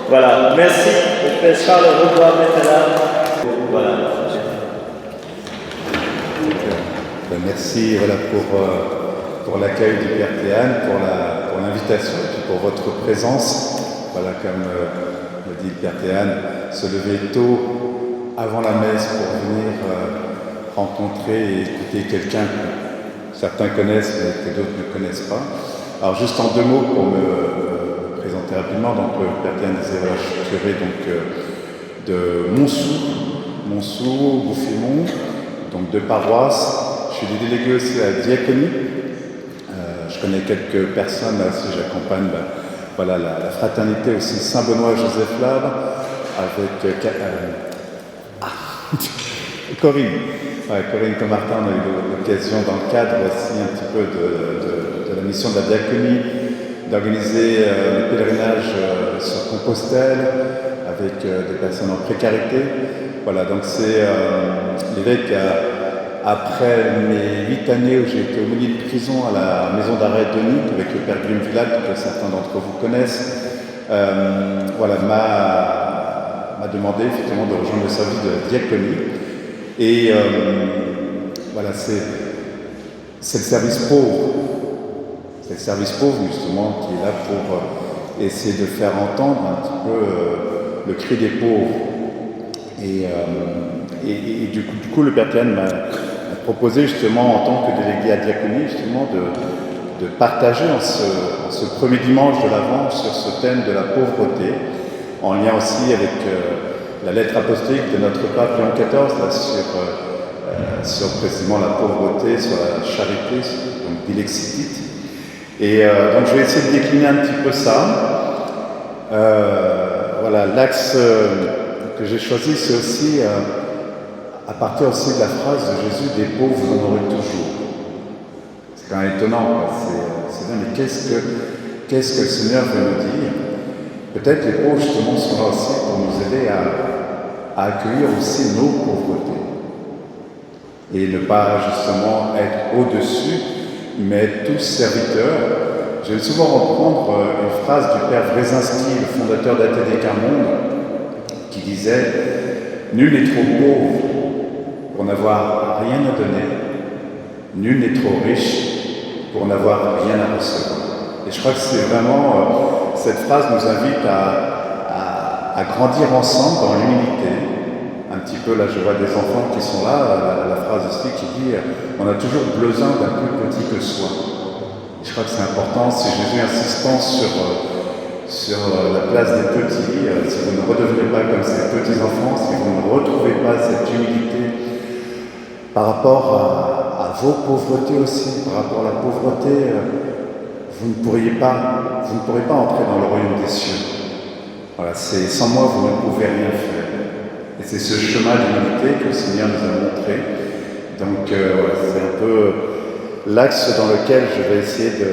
Voilà, merci. Le Père Charles Rebois maintenant. Voilà. Merci voilà, pour l'accueil du Père Théane, pour l'invitation et puis pour votre présence. Voilà, comme le dit le Père Théane, se lever tôt avant la messe pour venir rencontrer et écouter quelqu'un que certains connaissent mais que d'autres ne connaissent pas. Alors juste en deux mots pour me présenter rapidement, donc le Père Théane disait voilà, je suis curé donc, de Montsou, Bouffémont, donc deux paroisses. Je suis délégué aussi à la diaconie. Je connais quelques personnes là aussi, j'accompagne voilà, la fraternité aussi Saint-Benoît-Joseph Labre avec Corinne. Ouais, Corinne Comartin, on a eu l'occasion dans le cadre aussi un petit peu de la mission de la diaconie d'organiser le pèlerinage sur Compostelle avec des personnes en précarité. Voilà, donc c'est l'évêque après mes 8 années où j'ai été aumônier de prison à la maison d'arrêt de Denis avec le Père Guillaume Villac, que certains d'entre vous connaissent, voilà, m'a demandé effectivement de rejoindre le service de diaconie. Et voilà, c'est le service pauvre. C'est le service pauvre justement qui est là pour essayer de faire entendre un petit peu le cri des pauvres. Et du coup, le Père Théane m'a proposé justement en tant que délégué à diaconie justement de partager en ce premier dimanche de l'Avent sur ce thème de la pauvreté, en lien aussi avec la lettre apostolique de notre pape Léon XIV là, sur précisément la pauvreté, sur la charité, donc dilexitite. Et donc je vais essayer de décliner un petit peu ça. Voilà, l'axe que j'ai choisi, c'est aussi à partir aussi de la phrase de Jésus, des pauvres vous en aurez toujours. C'est quand même étonnant, c'est bien, mais qu'est-ce que le Seigneur veut nous dire? Peut-être les pauvres justement sont là aussi pour nous aider à accueillir aussi nos pauvretés. Et ne pas justement être au-dessus, mais être tous serviteurs. Je vais souvent reprendre une phrase du Père Wresinski, le fondateur d'ATD Quart-Monde, qui disait « Nul n'est trop pauvre pour n'avoir rien à donner, nul n'est trop riche pour n'avoir rien à recevoir. » Et je crois que c'est vraiment, cette phrase nous invite à grandir ensemble dans l'humilité. Un petit peu, là je vois des enfants qui sont là, la phrase aussi qui dit « On a toujours besoin d'un plus petit que soi ». Je crois que c'est important, c'est Jésus insistant sur la place des petits. Si vous ne redevenez pas comme ces petits enfants, si vous ne retrouvez pas cette humilité par rapport à vos pauvretés aussi, par rapport à la pauvreté, vous ne pourrez pas entrer dans le royaume des cieux. Voilà, sans moi, vous ne pouvez rien faire. Et c'est ce chemin d'humilité que le Seigneur nous a montré. Donc, voilà, c'est un peu l'axe dans lequel je vais essayer de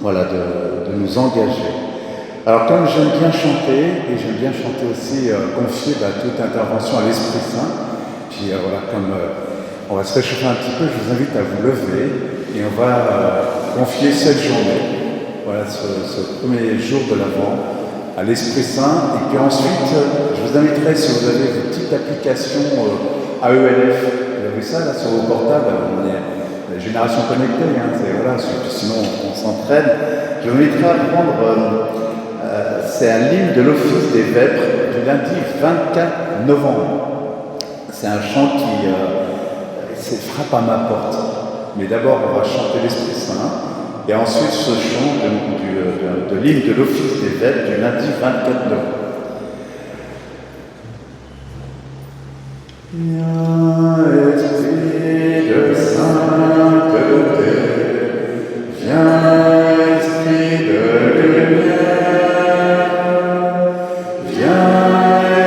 nous engager. Alors, comme j'aime bien chanter, et j'aime bien chanter aussi, confier toute intervention à l'Esprit Saint, puis voilà, comme on va se réchauffer un petit peu, je vous invite à vous lever et on va confier cette journée, voilà, ce premier jour de l'Avent, à l'Esprit Saint. Et puis ensuite, je vous inviterai, si vous avez une petite application AELF, vous avez vu ça là sur vos portables, on est la génération connectée, hein, voilà, sinon on s'entraîne. Je vous inviterai à prendre, c'est un livre de l'Office des Vêpres du lundi 24 novembre. C'est un chant qui frappe à ma porte. Mais d'abord, on va chanter l'Esprit Saint, et ensuite ce chant de l'hymne de l'Office des Vêpres du lundi 24 novembre. Viens, Esprit de sainteté, viens, Esprit de lumière, viens,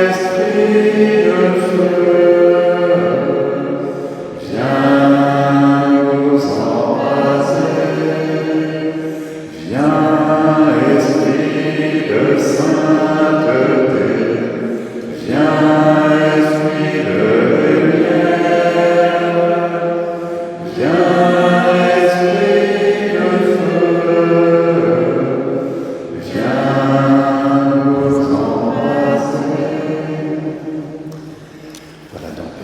Esprit de feu, viens nous embraser, viens, Esprit de sainteté, viens, Esprit de lumière.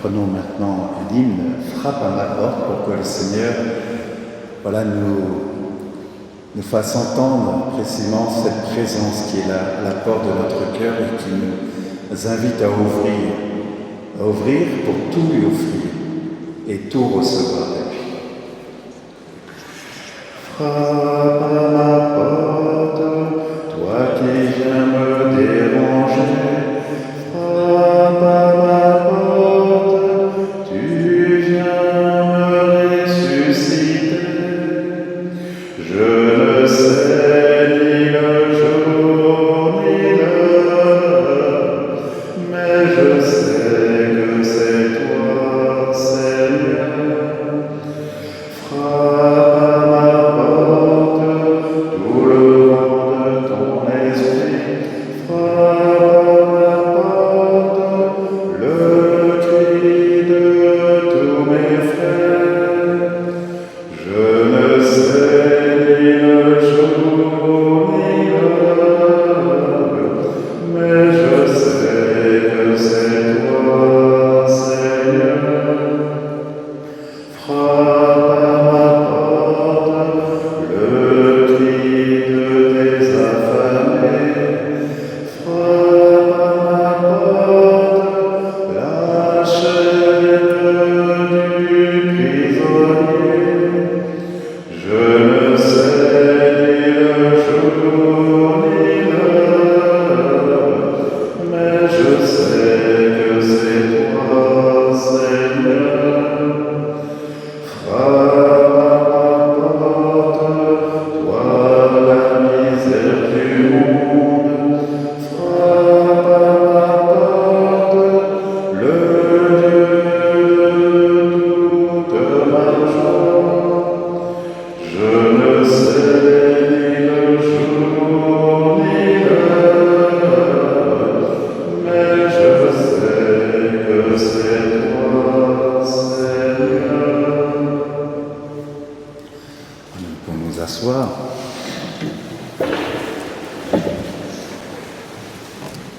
prenons maintenant l'hymne « Frappe à ma porte » pour que le Seigneur nous fasse entendre précisément cette présence qui est là, à la porte de notre cœur et qui nous invite à ouvrir pour tout lui offrir et tout recevoir de lui. Frappe à ma porte, toi qui viens me déranger. Frappe à ma porte, tu viens me ressusciter. Je ne sais ni le jour ni l'heure, mais je sais que c'est toi, Seigneur. Frappe à ma porte, tout le vent de ton esprit. Frappe à ma porte, le cri de tous mes frères. Je ne sais ni le jour ni l'heure, mais je sais que c'est toi, Seigneur. Frappe à ma porte, le cri de tes affamés. Frappe à ma porte, la chaîne du prisonnier. Je ne sais ni le jour ni l'heure, mais je sais que c'est toi, Seigneur. Frappe à ma porte, toi la misère du monde. Frappe à ma porte, le Dieu de toute ma joie. Je ne sais ni le jour ni l'heure, mais je sais que c'est toi, Seigneur. Nous pouvons nous asseoir.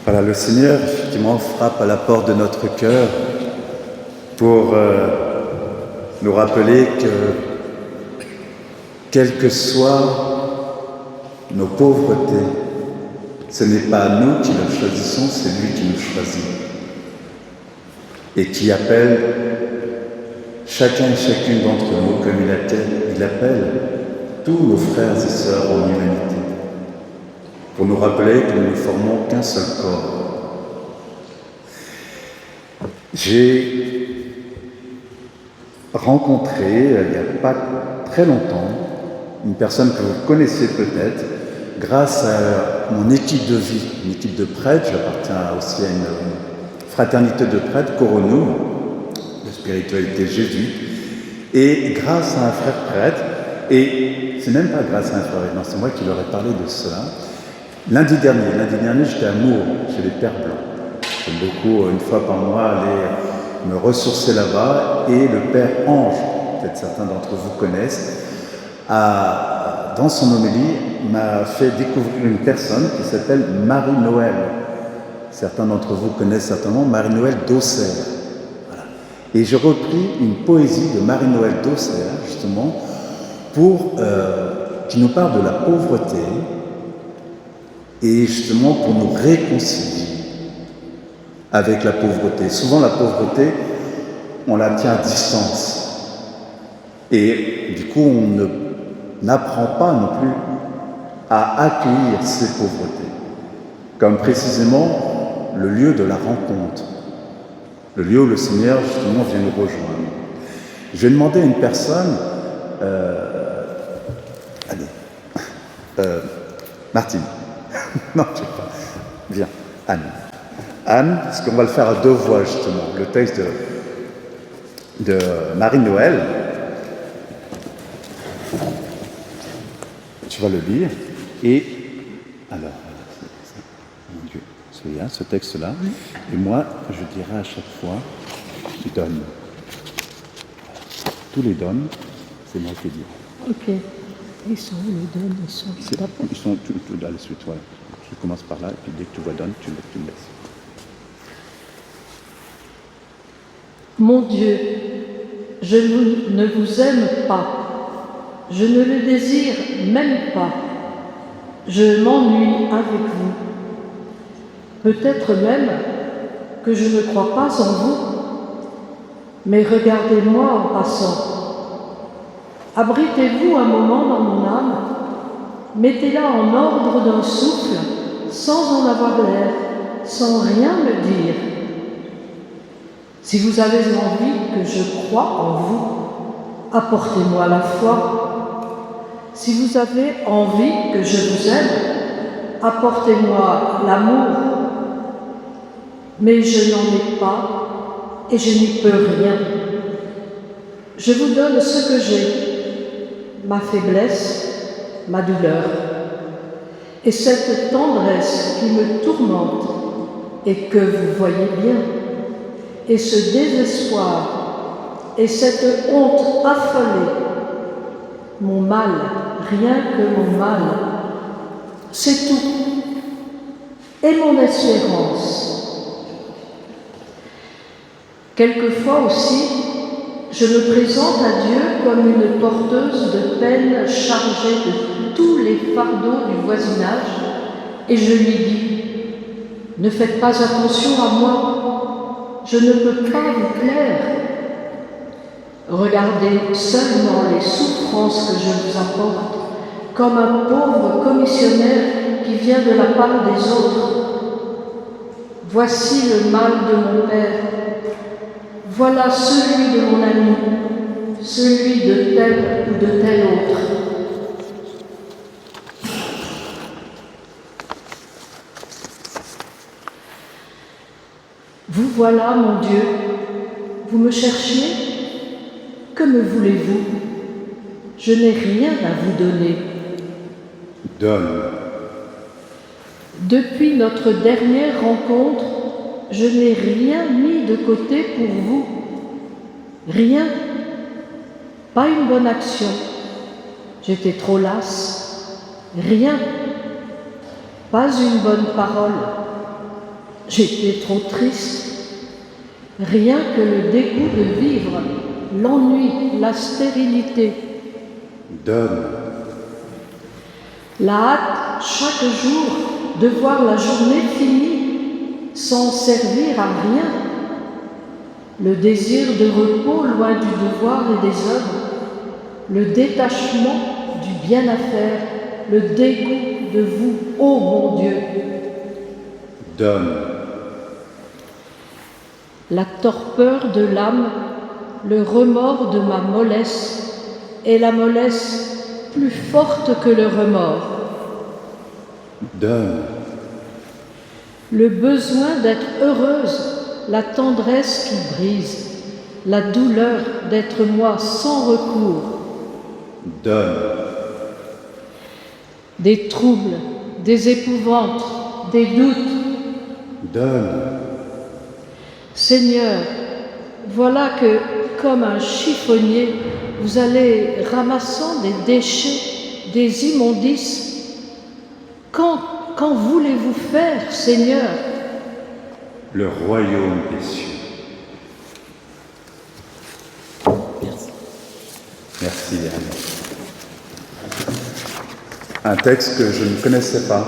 Voilà, le Seigneur, effectivement, frappe à la porte de notre cœur pour nous rappeler que, quelles que soient nos pauvretés, ce n'est pas nous qui le choisissons, c'est lui qui nous choisit. Et qui appelle chacun et chacune d'entre nous, comme il appelle tous nos frères et sœurs en humanité, pour nous rappeler que nous ne formons qu'un seul corps. J'ai rencontré, il n'y a pas très longtemps, une personne que vous connaissez peut-être, grâce à mon équipe de vie, une équipe de prêtres. J'appartiens aussi à une fraternité de prêtres, Coronum, de spiritualité jésuite, et grâce à un frère prêtre, et c'est même pas grâce à un frère, non, c'est moi qui leur ai parlé de cela. Lundi dernier, j'étais à Mours, chez les Pères Blancs. J'aime beaucoup, une fois par mois, aller me ressourcer là-bas, et le Père Ange, peut-être certains d'entre vous connaissent, dans son homélie, m'a fait découvrir une personne qui s'appelle Marie-Noël. Certains d'entre vous connaissent certainement Marie-Noël d'Auxerre. Voilà. Et j'ai repris une poésie de Marie-Noël d'Auxerre, justement, qui nous parle de la pauvreté, et justement pour nous réconcilier avec la pauvreté. Souvent, la pauvreté, on la tient à distance. Et du coup, on n'apprend pas non plus à accueillir ces pauvretés, comme précisément le lieu de la rencontre, le lieu où le Seigneur justement vient nous rejoindre. Je vais demander à une personne, Martine, non, je sais pas, viens, Anne, parce qu'on va le faire à deux voix justement, le texte de Marie-Noël. Tu vas le lire, et alors, mon Dieu, celui-là, ce texte-là, et moi, je dirai à chaque fois, tu donnes. Tous les donnes, c'est moi qui dis. Ok. Ils sont où les donnes? Ils sont tout à la suite, voilà. Je commence par là, et puis dès que tu vois donne, tu me laisses. Mon Dieu, je ne vous aime pas, je ne le désire même pas, je m'ennuie avec vous. Peut-être même que je ne crois pas en vous, mais regardez-moi en passant. Abritez-vous un moment dans mon âme, mettez-la en ordre d'un souffle, sans en avoir l'air, sans rien me dire. Si vous avez envie que je croie en vous, apportez-moi la foi. Si vous avez envie que je vous aime, apportez-moi l'amour. Mais je n'en ai pas et je n'y peux rien. Je vous donne ce que j'ai, ma faiblesse, ma douleur, et cette tendresse qui me tourmente et que vous voyez bien, et ce désespoir, et cette honte affolée, mon mal, rien que mon mal, c'est tout, et mon espérance. Quelquefois aussi, je me présente à Dieu comme une porteuse de peine chargée de tous les fardeaux du voisinage, et je lui dis « Ne faites pas attention à moi, je ne peux pas vous plaire. Regardez seulement les souffrances que je vous apporte, comme un pauvre commissionnaire qui vient de la part des autres. Voici le mal de mon père, voilà celui de mon ami, celui de tel ou de tel autre. » Vous voilà, mon Dieu, vous me cherchiez? Que me voulez-vous? Je n'ai rien à vous donner. Donne. Depuis notre dernière rencontre, je n'ai rien mis de côté pour vous. Rien. Pas une bonne action. J'étais trop lasse. Rien. Pas une bonne parole. J'étais trop triste. Rien que le dégoût de vivre, l'ennui, la stérilité. Donne. La hâte, chaque jour, de voir la journée finie, sans servir à rien. Le désir de repos loin du devoir et des œuvres. Le détachement du bien à faire. Le dégoût de vous, ô mon Dieu. Donne. La torpeur de l'âme, le remords de ma mollesse, et la mollesse plus forte que le remords. Donne. Le besoin d'être heureuse, la tendresse qui brise, la douleur d'être moi sans recours. Donne. Des troubles, des épouvantes, des doutes. Donne. Seigneur, voilà que, comme un chiffonnier, vous allez ramassant des déchets, des immondices. Quand voulez-vous faire, Seigneur? Le royaume des cieux. Merci. Merci, Yann. Un texte que je ne connaissais pas.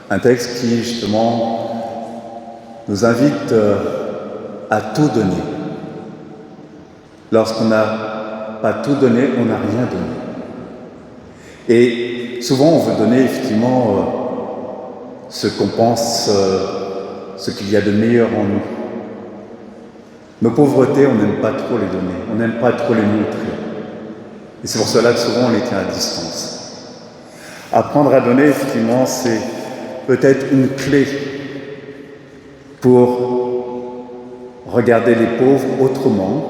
Un texte qui, justement, nous invite à tout donner. Lorsqu'on n'a pas tout donné, on n'a rien donné. Et souvent, on veut donner effectivement ce qu'on pense, ce qu'il y a de meilleur en nous. Nos pauvretés, on n'aime pas trop les donner, on n'aime pas trop les montrer. Et c'est pour cela que souvent, on les tient à distance. Apprendre à donner, effectivement, c'est peut-être une clé pour regarder les pauvres autrement,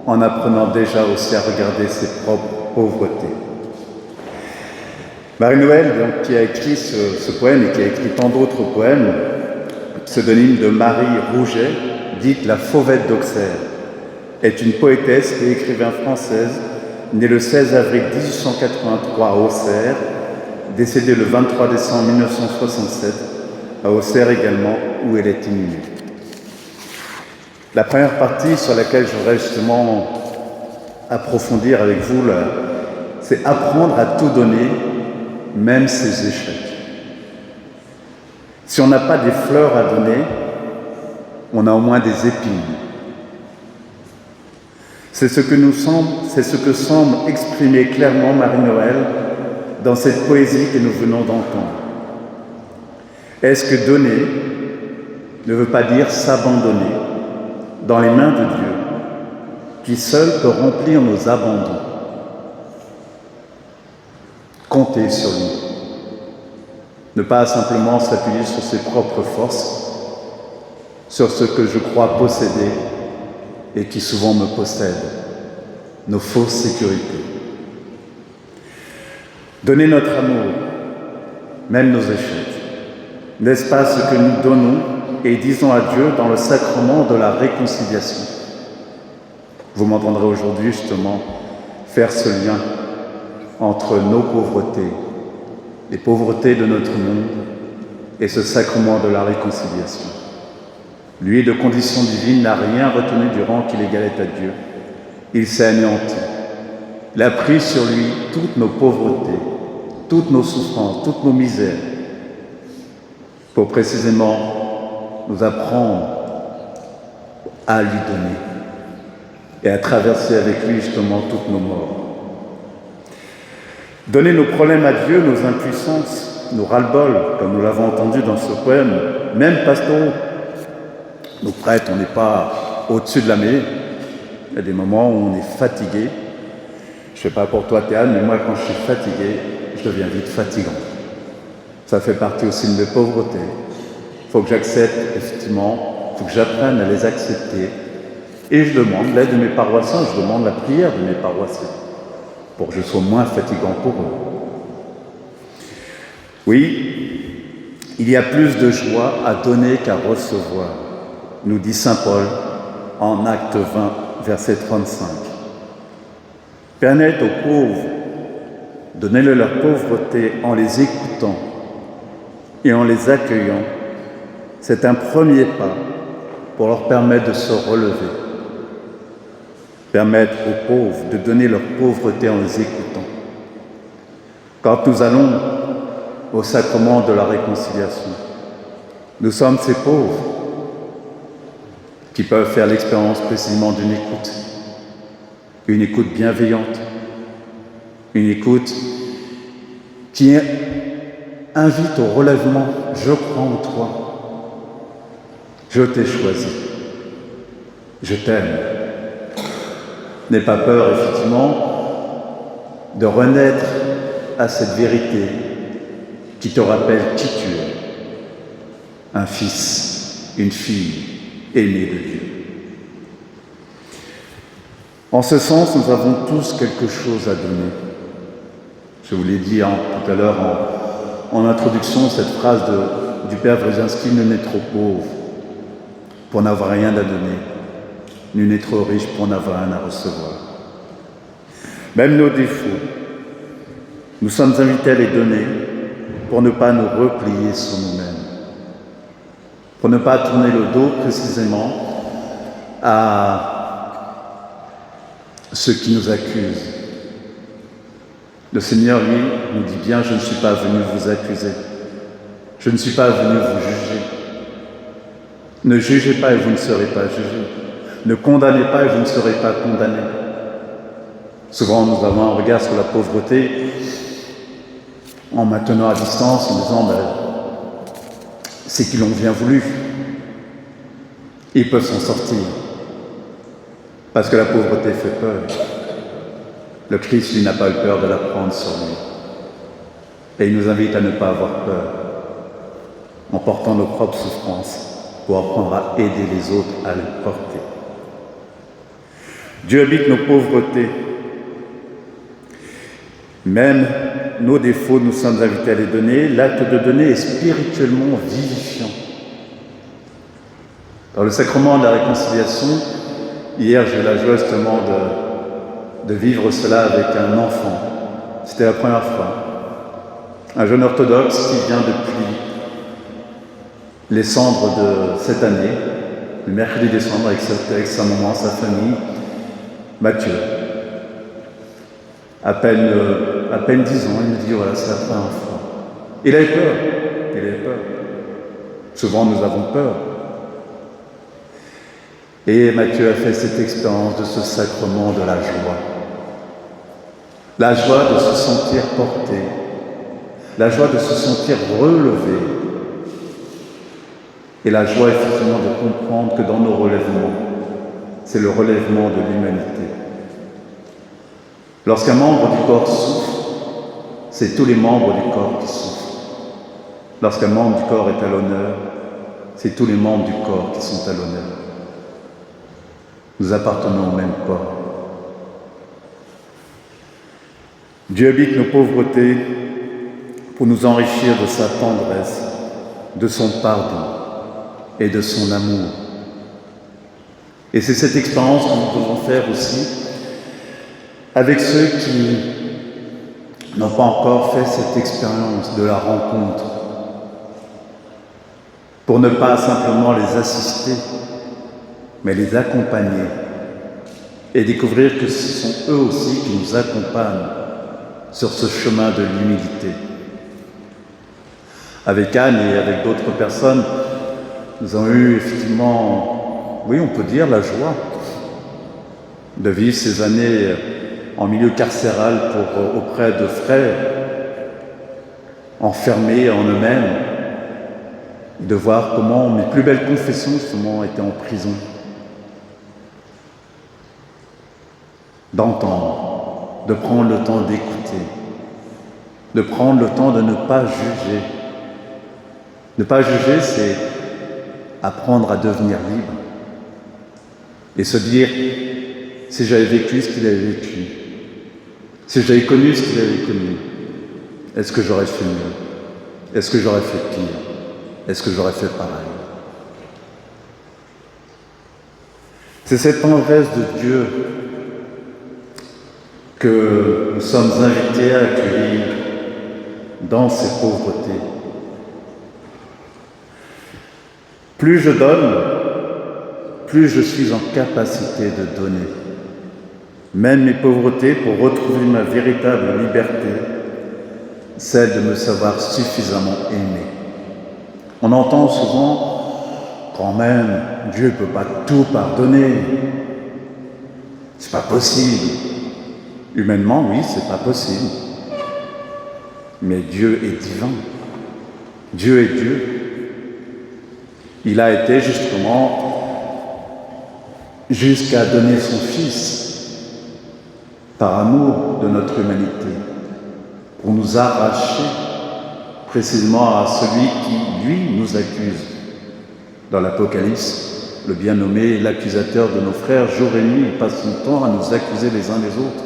en apprenant déjà aussi à regarder ses propres pauvretés. Marie-Noël, donc, qui a écrit ce poème et qui a écrit tant d'autres poèmes, pseudonyme de Marie Rouget, dite la Fauvette d'Auxerre, est une poétesse et écrivain française, née le 16 avril 1883 à Auxerre, décédée le 23 décembre 1967, à Auxerre également, où elle est inhumée. La première partie sur laquelle je voudrais justement approfondir avec vous, c'est apprendre à tout donner, même ses échecs. Si on n'a pas des fleurs à donner, on a au moins des épines. C'est ce que semble exprimer clairement Marie-Noël dans cette poésie que nous venons d'entendre. Est-ce que donner ne veut pas dire s'abandonner dans les mains de Dieu, qui seul peut remplir nos abandons? Compter sur lui. Ne pas simplement s'appuyer sur ses propres forces, sur ce que je crois posséder et qui souvent me possède, nos fausses sécurités. Donner notre amour, même nos échecs. N'est-ce pas ce que nous donnons et disons à Dieu dans le sacrement de la réconciliation? Vous m'entendrez aujourd'hui justement faire ce lien entre nos pauvretés, les pauvretés de notre monde et ce sacrement de la réconciliation. Lui, de condition divine, n'a rien retenu du rang qu'il égalait à Dieu. Il s'est anéanti. Il a pris sur lui toutes nos pauvretés, toutes nos souffrances, toutes nos misères, pour précisément nous apprendre à lui donner et à traverser avec lui justement toutes nos morts. Donner nos problèmes à Dieu, nos impuissances, nos ras-le-bol, comme nous l'avons entendu dans ce poème, même pastoraux. Nos prêtres, on n'est pas au-dessus de la mêlée. Il y a des moments où on est fatigué. Je ne sais pas pour toi, Théane, mais moi, quand je suis fatigué, je deviens vite fatigant. Ça fait partie aussi de mes pauvretés. Il faut que j'accepte, effectivement, il faut que j'apprenne à les accepter. Et je demande l'aide de mes paroissiens, je demande la prière de mes paroissiens, pour que je sois moins fatigant pour eux. Oui, il y a plus de joie à donner qu'à recevoir, nous dit saint Paul en Acte 20, verset 35. Permettre aux pauvres, donnez-leur leur pauvreté en les écoutant et en les accueillant, c'est un premier pas pour leur permettre de se relever. Permettre aux pauvres de donner leur pauvreté en les écoutant. Quand nous allons au sacrement de la réconciliation, nous sommes ces pauvres qui peuvent faire l'expérience précisément d'une écoute bienveillante, une écoute qui invite au relèvement. Je crois en toi, je t'ai choisi, je t'aime. N'aie pas peur, effectivement, de renaître à cette vérité qui te rappelle qui tu es, un fils, une fille aimée de Dieu. En ce sens, nous avons tous quelque chose à donner. Je vous l'ai dit tout à l'heure en introduction, cette phrase du Père Wresinski, nul n'est trop pauvre pour n'avoir rien à donner, nul n'est trop riche pour n'avoir rien à recevoir. Même nos défauts, nous sommes invités à les donner pour ne pas nous replier sur nous-mêmes, pour ne pas tourner le dos précisément à ceux qui nous accusent. Le Seigneur, lui, nous dit bien, je ne suis pas venu vous accuser, je ne suis pas venu vous juger. Ne jugez pas et vous ne serez pas jugés. Ne condamnez pas et vous ne serez pas condamnés. Souvent, nous avons un regard sur la pauvreté en maintenant à distance, en disant c'est qu'ils l'ont bien voulu. Ils peuvent s'en sortir. Parce que la pauvreté fait peur. Le Christ, lui, n'a pas eu peur de la prendre sur lui. Et il nous invite à ne pas avoir peur, en portant nos propres souffrances, pour apprendre à aider les autres à les porter. Dieu habite nos pauvretés. Même nos défauts, nous sommes invités à les donner. L'acte de donner est spirituellement vivifiant. Dans le sacrement de la réconciliation, hier j'ai eu la joie justement de vivre cela avec un enfant. C'était la première fois. Un jeune orthodoxe qui vient depuis les cendres de cette année le mercredi décembre avec sa maman, sa famille, Mathieu. À peine 10 ans, il me dit voilà, c'est la première fois. Il avait peur. Souvent nous avons peur. Et Mathieu a fait cette expérience de ce sacrement de la joie. La joie de se sentir porté, la joie de se sentir relevé, et la joie effectivement de comprendre que dans nos relèvements, c'est le relèvement de l'humanité. Lorsqu'un membre du corps souffre, c'est tous les membres du corps qui souffrent. Lorsqu'un membre du corps est à l'honneur, c'est tous les membres du corps qui sont à l'honneur. Nous appartenons au même corps. Dieu habite nos pauvretés pour nous enrichir de sa tendresse, de son pardon et de son amour. Et c'est cette expérience que nous devons faire aussi avec ceux qui n'ont pas encore fait cette expérience de la rencontre, pour ne pas simplement les assister, mais les accompagner et découvrir que ce sont eux aussi qui nous accompagnent sur ce chemin de l'humilité. Avec Anne et avec d'autres personnes, nous avons eu effectivement, oui, on peut dire la joie de vivre ces années en milieu carcéral auprès de frères enfermés en eux-mêmes, de voir comment mes plus belles confessions justement étaient en prison. D'entendre, de prendre le temps d'écouter, de prendre le temps de ne pas juger. Ne pas juger, c'est apprendre à devenir libre et se dire, si j'avais vécu ce qu'il avait vécu, si j'avais connu ce qu'il avait connu, est-ce que j'aurais fait mieux? Est-ce que j'aurais fait pire? Est-ce que j'aurais fait pareil? C'est cette tendresse de Dieu que nous sommes invités à accueillir dans ces pauvretés. Plus je donne, plus je suis en capacité de donner. Même mes pauvretés pour retrouver ma véritable liberté, celle de me savoir suffisamment aimé. On entend souvent, quand même, Dieu ne peut pas tout pardonner. C'est pas possible. Humainement, oui, c'est pas possible. Mais Dieu est divin. Dieu est Dieu. Il a été jusqu'à donner son Fils par amour de notre humanité, pour nous arracher précisément à celui qui, lui, nous accuse. Dans l'Apocalypse, le bien nommé l'accusateur de nos frères, jour et nuit, il passe son temps à nous accuser les uns les autres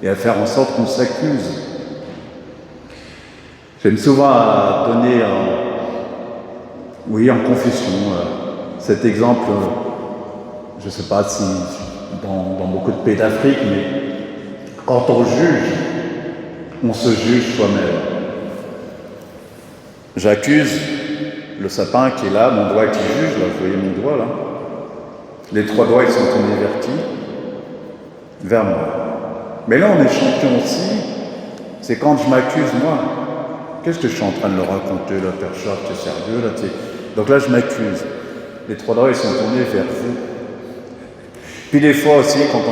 et à faire en sorte qu'on s'accuse. J'aime souvent donner en confession, cet exemple, je ne sais pas si dans beaucoup de pays d'Afrique, mais quand on juge, on se juge soi-même. J'accuse le sapin qui est là, mon doigt qui juge, là, vous voyez mon doigt là. Les 3 doigts, ils sont tournés vers moi. Mais là, on est champion aussi, c'est quand je m'accuse moi. Qu'est-ce que je suis en train de leur raconter, là, Père Charles, tu es sérieux, là, Donc là, je m'accuse. Les 3 doigts, ils sont tournés vers vous. Puis des fois aussi, quand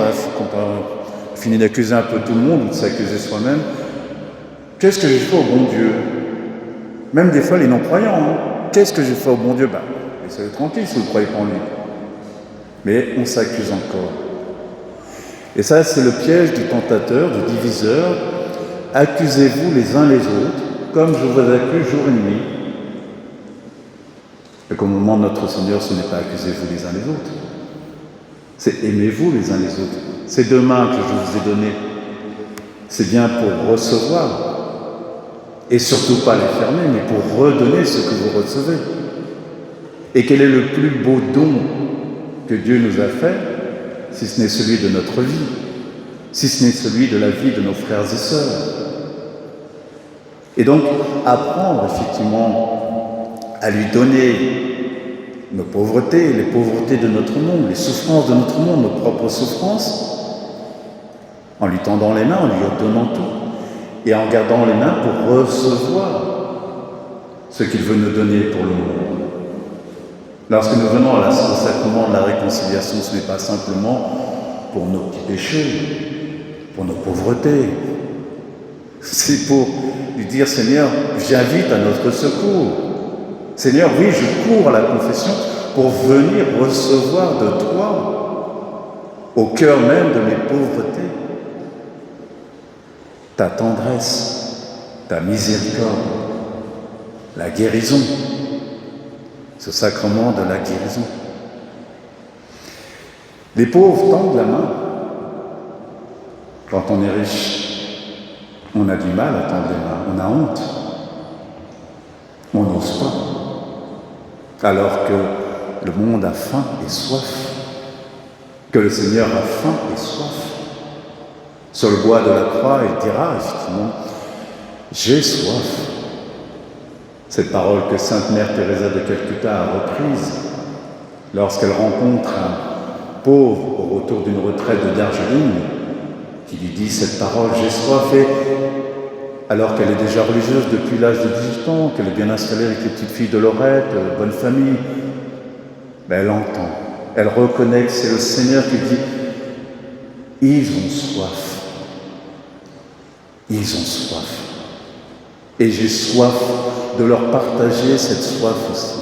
on finit d'accuser un peu tout le monde, ou de s'accuser soi-même, qu'est-ce que j'ai fait au bon Dieu? Même des fois, les non-croyants, hein. Qu'est-ce que j'ai fait au bon Dieu? Laissez-le tranquille si vous ne croyez pas en lui. Mais on s'accuse encore. Et ça, c'est le piège du tentateur, du diviseur. Accusez-vous les uns les autres, comme je vous accuse jour et nuit. Et qu'au moment de notre Seigneur, ce n'est pas accusez-vous les uns les autres. C'est aimez-vous les uns les autres. Ces 2 mains que je vous ai données, c'est bien pour recevoir. Et surtout pas les fermer, mais pour redonner ce que vous recevez. Et quel est le plus beau don que Dieu nous a fait, si ce n'est celui de notre vie, si ce n'est celui de la vie de nos frères et sœurs. Et donc, apprendre effectivement à lui donner nos pauvretés, les pauvretés de notre monde, les souffrances de notre monde, nos propres souffrances, en lui tendant les mains, en lui donnant tout, et en gardant les mains pour recevoir ce qu'il veut nous donner pour le monde. Lorsque nous venons au sacrement de la réconciliation, ce n'est pas simplement pour nos petits péchés, pour nos pauvretés. C'est pour lui dire, Seigneur, j'invite à notre secours. Seigneur, oui, je cours à la confession pour venir recevoir de toi, au cœur même de mes pauvretés, ta tendresse, ta miséricorde, la guérison, ce sacrement de la guérison. Les pauvres tendent la main. Quand on est riche, on a du mal à tendre les mains, on a honte, on n'ose pas. Alors que le monde a faim et soif, que le Seigneur a faim et soif. Sur le bois de la croix, il dira effectivement, j'ai soif. Cette parole que Sainte Mère Teresa de Calcutta a reprise lorsqu'elle rencontre un pauvre au retour d'une retraite de Darjeeling, qui lui dit cette parole, j'ai soif, et alors qu'elle est déjà religieuse depuis l'âge de 18 ans, qu'elle est bien installée avec les petites filles de Lorette, bonne famille, ben elle entend, elle reconnaît que c'est le Seigneur qui dit, ils ont soif. Ils ont soif. Et j'ai soif de leur partager cette soif aussi.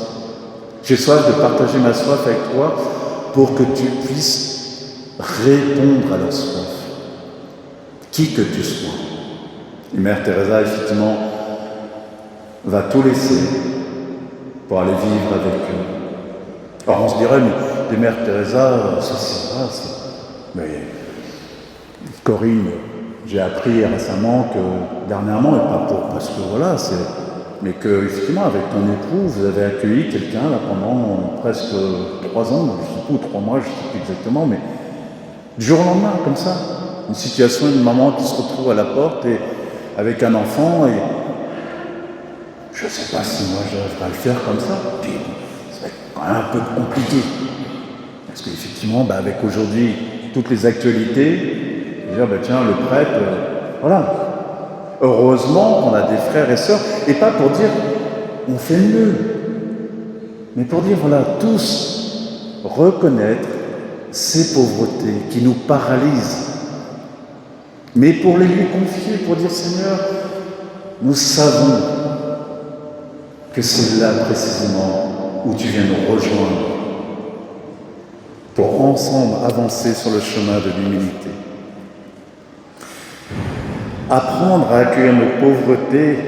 J'ai soif de partager ma soif avec toi pour que tu puisses répondre à leur soif, qui que tu sois. Et Mère Teresa, effectivement, va tout laisser pour aller vivre avec eux. Alors on se dirait, mais des Mères Teresa, ça c'est vrai, mais Corinne, j'ai appris récemment que dernièrement, et pas pour, parce que voilà, mais que effectivement avec ton époux, vous avez accueilli quelqu'un là pendant presque 3 ans, je ne sais pas, ou 3 mois, je ne sais plus exactement, mais du jour au lendemain, comme ça, une situation d'une maman qui se retrouve à la porte et avec un enfant, et je ne sais pas si moi j'arriverai à le faire comme ça, puis ça va être quand même un peu compliqué, parce qu'effectivement, avec aujourd'hui toutes les actualités, dire, tiens, le prêtre, voilà. Heureusement qu'on a des frères et sœurs, et pas pour dire, on fait mieux, mais pour dire, voilà, tous reconnaître ces pauvretés qui nous paralysent, mais pour les lui confier, pour dire, Seigneur, nous savons que c'est là précisément où tu viens nous rejoindre, pour ensemble avancer sur le chemin de l'humilité. Apprendre à accueillir nos pauvretés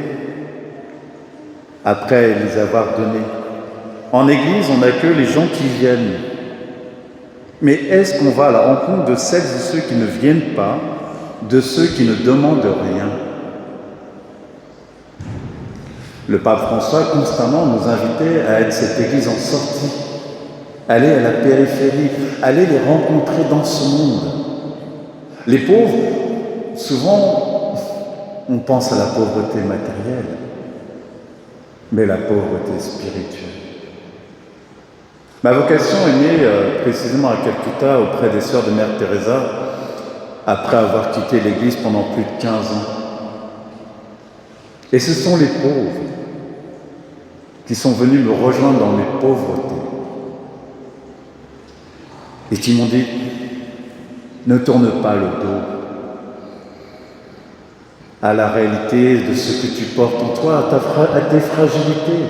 après les avoir données. En Église, on accueille les gens qui viennent. Mais est-ce qu'on va à la rencontre de celles et ceux qui ne viennent pas, de ceux qui ne demandent rien? Le pape François constamment nous invitait à être cette Église en sortie, aller à la périphérie, aller les rencontrer dans ce monde. Les pauvres, souvent, on pense à la pauvreté matérielle, mais la pauvreté spirituelle. Ma vocation est née précisément à Calcutta auprès des sœurs de Mère Teresa, après avoir quitté l'Église pendant plus de 15 ans. Et ce sont les pauvres qui sont venus me rejoindre dans mes pauvretés et qui m'ont dit, ne tourne pas le dos à la réalité de ce que tu portes en toi, à tes fragilités.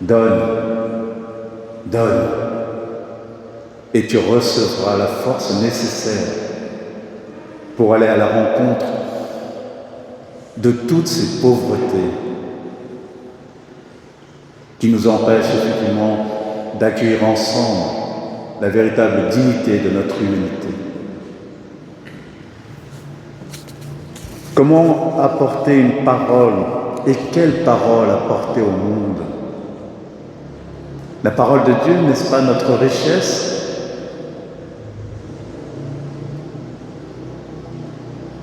Donne, donne, et tu recevras la force nécessaire pour aller à la rencontre de toutes ces pauvretés qui nous empêchent effectivement d'accueillir ensemble la véritable dignité de notre humanité. Comment apporter une parole, et quelle parole apporter au monde? La parole de Dieu, n'est-ce pas notre richesse?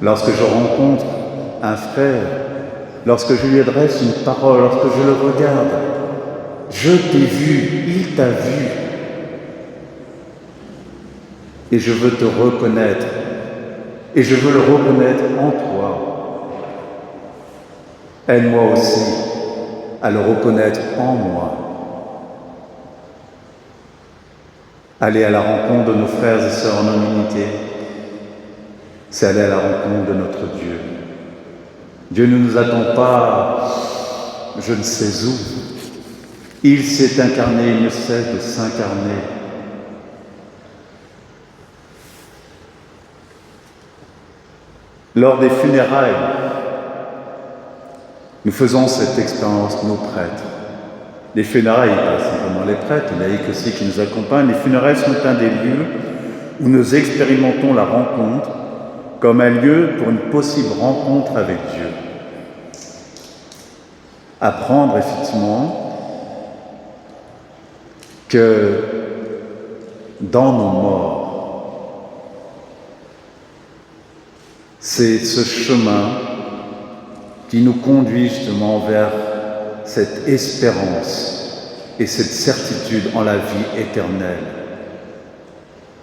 Lorsque je rencontre un frère, lorsque je lui adresse une parole, lorsque je le regarde, Je t'ai vu, il t'a vu. Et je veux te reconnaître. Et je veux le reconnaître en toi. Aide-moi aussi à le reconnaître en moi. Aller à la rencontre de nos frères et sœurs en humanité, c'est aller à la rencontre de notre Dieu. Dieu ne nous attend pas, je ne sais où. Il s'est incarné, il ne cesse de s'incarner. Lors des funérailles, nous faisons cette expérience, nos prêtres. Les funérailles, pas simplement les prêtres, les laïcs aussi qui nous accompagnent, les funérailles sont un des lieux où nous expérimentons la rencontre comme un lieu pour une possible rencontre avec Dieu. Apprendre effectivement que dans nos morts, c'est ce chemin qui nous conduit justement vers cette espérance et cette certitude en la vie éternelle.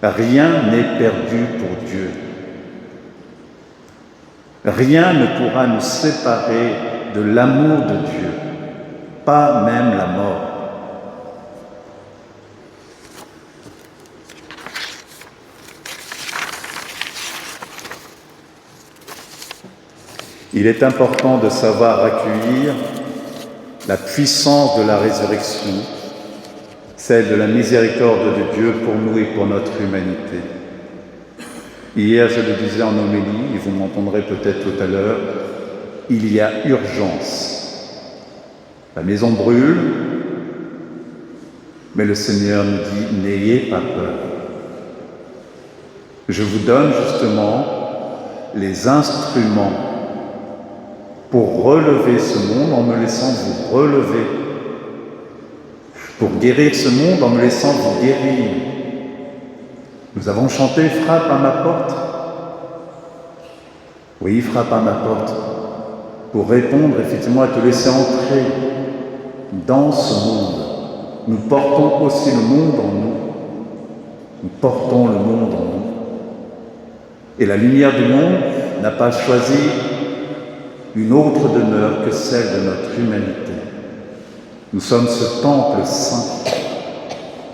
Rien n'est perdu pour Dieu. Rien ne pourra nous séparer de l'amour de Dieu, pas même la mort. Il est important de savoir accueillir la puissance de la résurrection, celle de la miséricorde de Dieu pour nous et pour notre humanité. Hier, je le disais en homélie, et vous m'entendrez peut-être tout à l'heure, il y a urgence. La maison brûle, mais le Seigneur nous dit « N'ayez pas peur ». Je vous donne justement les instruments pour relever ce monde en me laissant vous relever, pour guérir ce monde en me laissant vous guérir. Nous avons chanté « Frappe à ma porte ». Oui, frappe à ma porte, pour répondre effectivement à te laisser entrer dans ce monde. Nous portons aussi le monde en nous. Nous portons le monde en nous. Et la lumière du monde n'a pas choisi une autre demeure que celle de notre humanité. Nous sommes ce temple saint.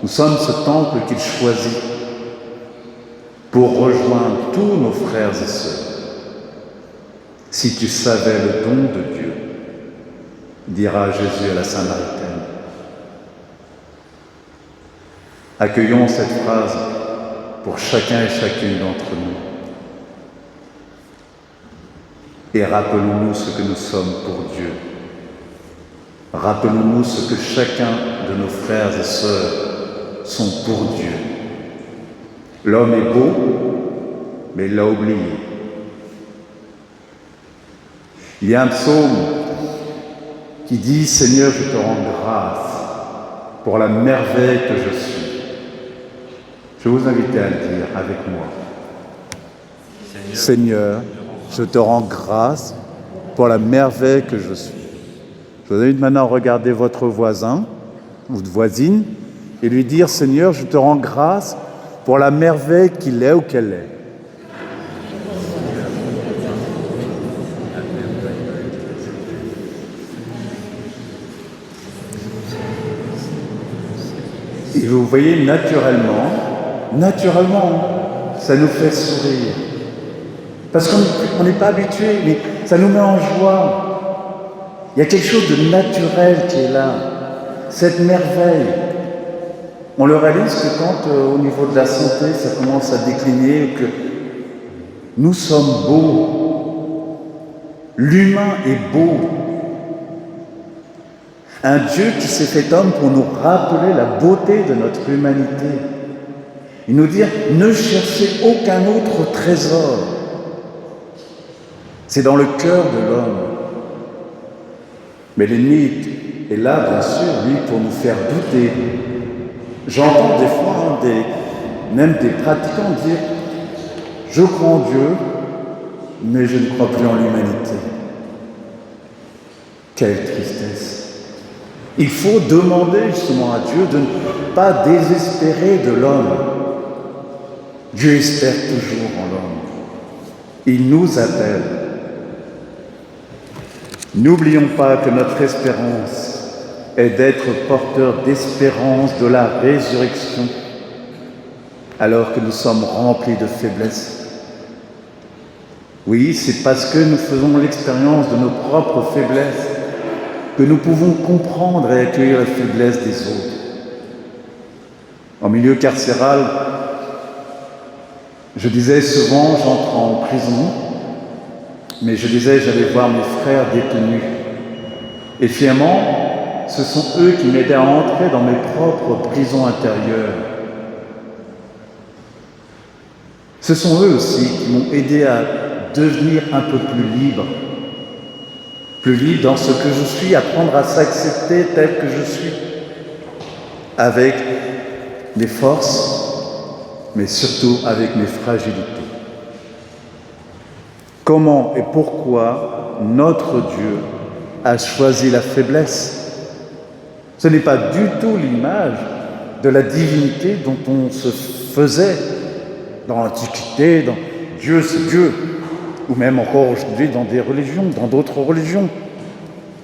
Nous sommes ce temple qu'il choisit pour rejoindre tous nos frères et sœurs. Si tu savais le don de Dieu, dira Jésus à la Samaritaine. Accueillons cette phrase pour chacun et chacune d'entre nous. Et rappelons-nous ce que nous sommes pour Dieu. Rappelons-nous ce que chacun de nos frères et sœurs sont pour Dieu. L'homme est beau, mais il l'a oublié. Il y a un psaume qui dit « Seigneur, je te rends grâce pour la merveille que je suis ». Je vous invite à le dire avec moi. Seigneur, je te rends grâce pour la merveille que je suis. Je vous invite maintenant à regarder votre voisin ou votre voisine et lui dire « Seigneur, je te rends grâce pour la merveille qu'il est ou qu'elle est ». Et vous voyez, naturellement, ça nous fait sourire. Parce qu'on n'est pas habitué, mais ça nous met en joie. Il y a quelque chose de naturel qui est là, cette merveille. On le réalise que quand, au niveau de la santé, ça commence à décliner, que nous sommes beaux. L'humain est beau. Un Dieu qui s'est fait homme pour nous rappeler la beauté de notre humanité. Et nous dire, ne cherchez aucun autre trésor. C'est dans le cœur de l'homme. Mais l'ennemi est là, bien sûr, lui, pour nous faire douter. J'entends des fois, même des pratiquants dire, je crois en Dieu, mais je ne crois plus en l'humanité. Quelle tristesse! Il faut demander justement à Dieu de ne pas désespérer de l'homme. Dieu espère toujours en l'homme. Il nous appelle. N'oublions pas que notre espérance est d'être porteurs d'espérance de la résurrection, alors que nous sommes remplis de faiblesses. Oui, c'est parce que nous faisons l'expérience de nos propres faiblesses que nous pouvons comprendre et accueillir la faiblesse des autres. En milieu carcéral, je disais souvent, j'entre en prison, mais je disais, j'allais voir mes frères détenus. Et finalement, ce sont eux qui m'aidaient à entrer dans mes propres prisons intérieures. Ce sont eux aussi qui m'ont aidé à devenir un peu plus libre dans ce que je suis, apprendre à s'accepter tel que je suis, avec mes forces, mais surtout avec mes fragilités. Comment et pourquoi notre Dieu a choisi la faiblesse? Ce n'est pas du tout l'image de la divinité dont on se faisait dans l'Antiquité, dans Dieu c'est Dieu, ou même encore aujourd'hui dans des religions, dans d'autres religions.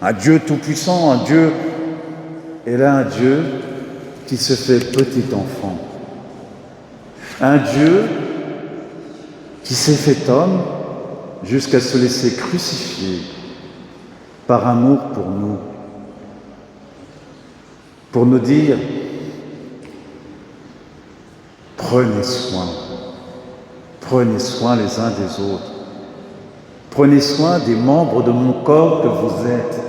Un Dieu tout-puissant, un Dieu, et là un Dieu qui se fait petit enfant. Un Dieu qui s'est fait homme jusqu'à se laisser crucifier par amour pour nous dire « Prenez soin les uns des autres, prenez soin des membres de mon corps que vous êtes.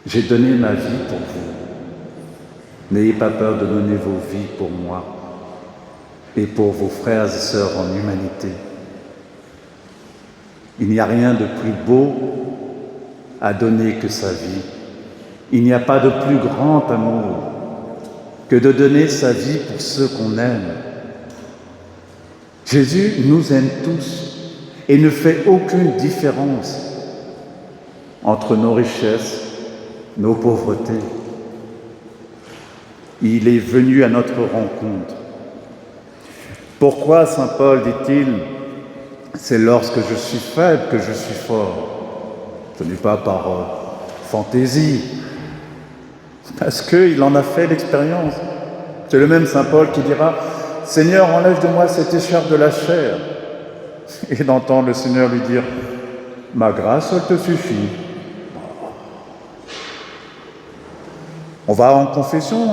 J'ai donné ma vie pour vous. N'ayez pas peur de donner vos vies pour moi et pour vos frères et sœurs en humanité. Il n'y a rien de plus beau à donner que sa vie. Il n'y a pas de plus grand amour que de donner sa vie pour ceux qu'on aime. Jésus nous aime tous et ne fait aucune différence entre nos richesses, nos pauvretés. Il est venu à notre rencontre. Pourquoi, saint Paul dit-il, c'est lorsque je suis faible que je suis fort. Ce n'est pas par fantaisie, parce qu'il en a fait l'expérience. C'est le même saint Paul qui dira « Seigneur, enlève de moi cette écharpe de la chair » et d'entendre le Seigneur lui dire « Ma grâce, elle te suffit ». On va en confession,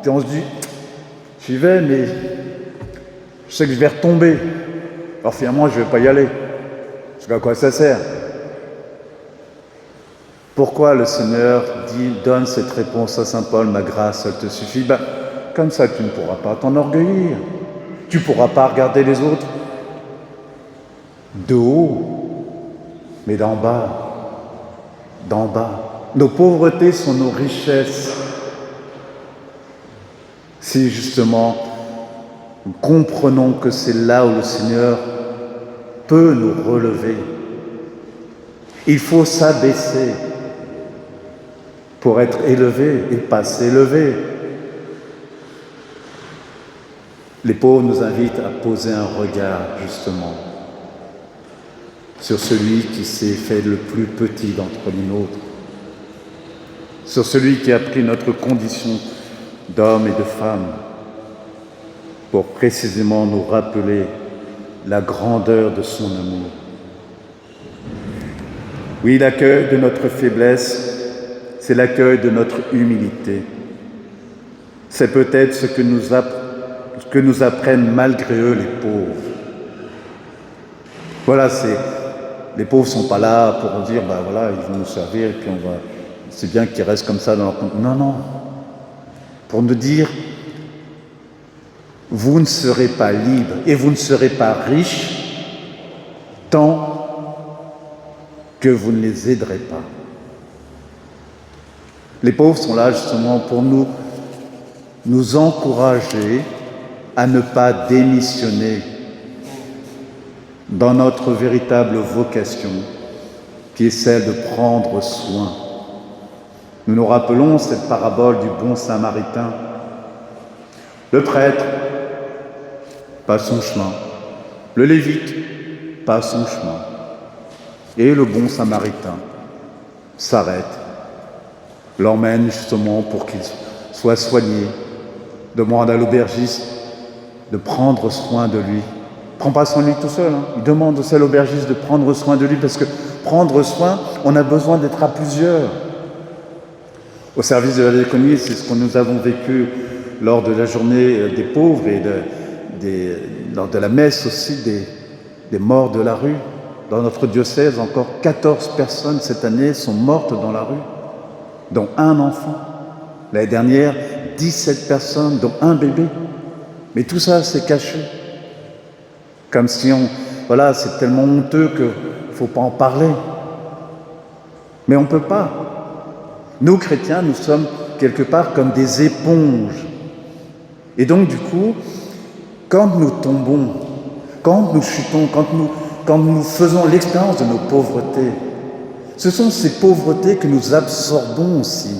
puis on se dit « J'y vais, mais je sais que je vais retomber. Alors finalement, je ne vais pas y aller. Parce qu'à quoi ça sert ?» Pourquoi le Seigneur donne cette réponse à saint Paul, « Ma grâce, elle te suffit » comme ça, tu ne pourras pas t'enorgueillir. Tu ne pourras pas regarder les autres de haut, mais d'en bas. D'en bas. Nos pauvretés sont nos richesses. Si justement nous comprenons que c'est là où le Seigneur peut nous relever, il faut s'abaisser pour être élevé et pas s'élever. Les pauvres nous invitent à poser un regard, justement, sur celui qui s'est fait le plus petit d'entre les nôtres, sur celui qui a pris notre condition d'homme et de femme, pour précisément nous rappeler la grandeur de son amour. Oui, l'accueil de notre faiblesse, c'est l'accueil de notre humilité. C'est peut-être ce que nous apprennent malgré eux les pauvres. Voilà, les pauvres ne sont pas là pour dire, voilà, ils vont nous servir et puis c'est bien qu'ils restent comme ça dans leur compte. Non, non. Pour nous dire, vous ne serez pas libres et vous ne serez pas riches tant que vous ne les aiderez pas. Les pauvres sont là justement pour nous encourager à ne pas démissionner dans notre véritable vocation, qui est celle de prendre soin. Nous nous rappelons cette parabole du bon samaritain. Le prêtre passe son chemin, le lévite passe son chemin, et le bon samaritain s'arrête, l'emmène justement pour qu'il soit soigné, demande à l'aubergiste de prendre soin de lui. Il ne prend pas soin de lui tout seul, il demande aussi à l'aubergiste de prendre soin de lui, parce que prendre soin, on a besoin d'être à plusieurs. Au service de la diaconie, c'est ce que nous avons vécu lors de la journée des pauvres et lors de la messe aussi des morts de la rue. Dans notre diocèse, encore 14 personnes cette année sont mortes dans la rue, dont un enfant. L'année dernière, 17 personnes, dont un bébé. Mais tout ça, c'est caché. Comme si voilà, c'est tellement honteux qu'il ne faut pas en parler. Mais on ne peut pas. Nous, chrétiens, nous sommes quelque part comme des éponges. Et donc, du coup, quand nous tombons, quand nous chutons, quand nous faisons l'expérience de nos pauvretés, ce sont ces pauvretés que nous absorbons aussi.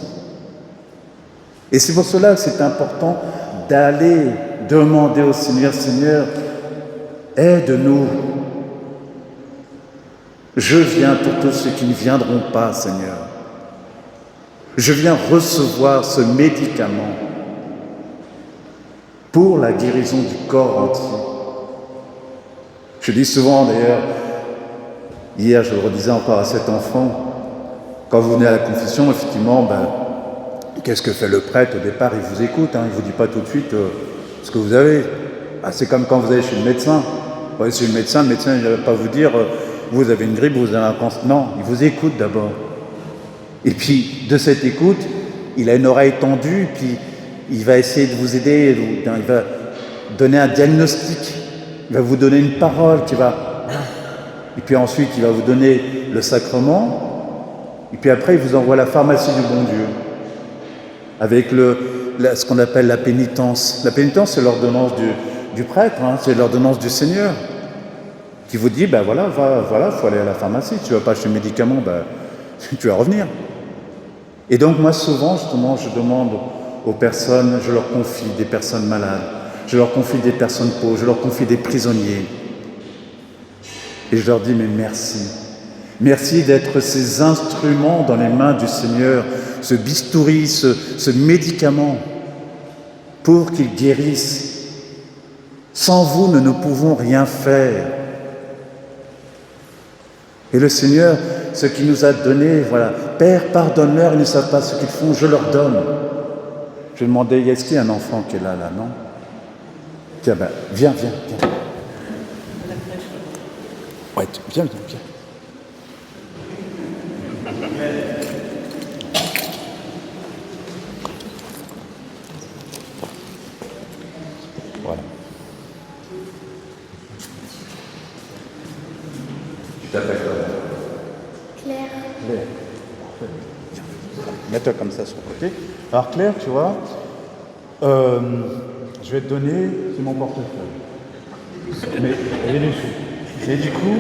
Et c'est pour cela que c'est important d'aller demander au Seigneur, Seigneur, aide-nous. Je viens pour tous ceux qui ne viendront pas, Seigneur. Je viens recevoir ce médicament pour la guérison du corps entier. Je dis souvent d'ailleurs, hier je le redisais encore à cet enfant, quand vous venez à la confession, effectivement, qu'est-ce que fait le prêtre au départ? Il vous écoute, il ne vous dit pas tout de suite ce que vous avez. C'est comme quand vous allez chez le médecin. Vous allez chez le médecin il ne va pas vous dire vous avez une grippe, vous avez un cancer. Non, il vous écoute d'abord. Et puis, de cette écoute, il a une oreille tendue, puis il va essayer de vous aider, il va donner un diagnostic, il va vous donner une parole et puis ensuite, il va vous donner le sacrement, et puis après, il vous envoie à la pharmacie du bon Dieu, avec ce qu'on appelle la pénitence. La pénitence, c'est l'ordonnance du prêtre, c'est l'ordonnance du Seigneur, qui vous dit, voilà, faut aller à la pharmacie, tu ne vas pas acheter le médicament, tu vas revenir. Et donc moi souvent justement je demande aux personnes, je leur confie des personnes malades, je leur confie des personnes pauvres, je leur confie des prisonniers. Et je leur dis mais merci. Merci d'être ces instruments dans les mains du Seigneur, ce bistouri, ce médicament pour qu'il guérisse. Sans vous, nous ne pouvons rien faire. Et le Seigneur, ce qu'il nous a donné, voilà, Père, pardonne-leur, ils ne savent pas ce qu'ils font, je leur donne. Je vais demander, est-ce qu'il y a un enfant qui est là, non? Tiens, viens. Ouais, viens. Voilà. Tu t'appelles comment? Claire. Claire. Mets-toi comme ça sur le côté. Alors Claire, tu vois, je vais te donner, c'est mon portefeuille. Mais il y a des sous. Et du coup,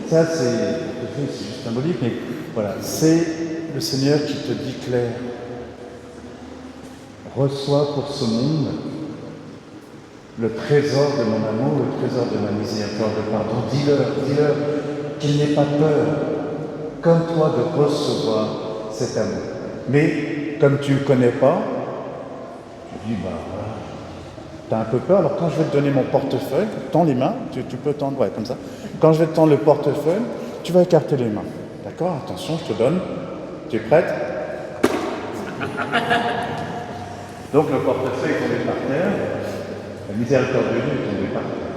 ça c'est juste symbolique, mais voilà, c'est le Seigneur qui te dit, Claire, reçois pour ce monde le trésor de mon amour, le trésor de ma miséricorde, de pardon. Dis-leur qu'il n'ait pas peur, comme toi, de recevoir cet amour. Mais comme tu ne le connais pas, je dis, tu as un peu peur, alors quand je vais te donner mon portefeuille, tends les mains, tu peux tendre, comme ça. Quand je vais te tendre le portefeuille, tu vas écarter les mains. D'accord? Attention, je te donne. Tu es prête? Donc le portefeuille est tombé par terre, la miséricorde de Dieu est tombée par terre.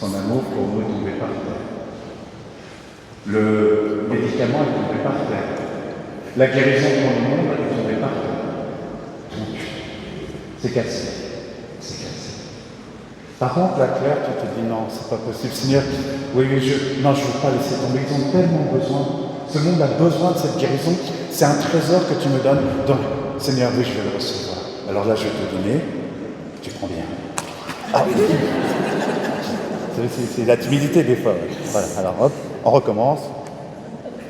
Son amour pour nous est tombé par terre. Le médicament est tombé par terre. La guérison pour le monde est tombée par terre. Donc, c'est cassé. Par contre, la Claire, tu te dis non, c'est pas possible. Seigneur, oui, je ne veux pas laisser tomber. Ils ont tellement besoin. Ce monde a besoin de cette guérison. C'est un trésor que tu me donnes. Donc, Seigneur, oui, je vais le recevoir. Alors là, je vais te donner. Tu prends bien. Ah oui. C'est la timidité des fois. Voilà, alors hop. On recommence.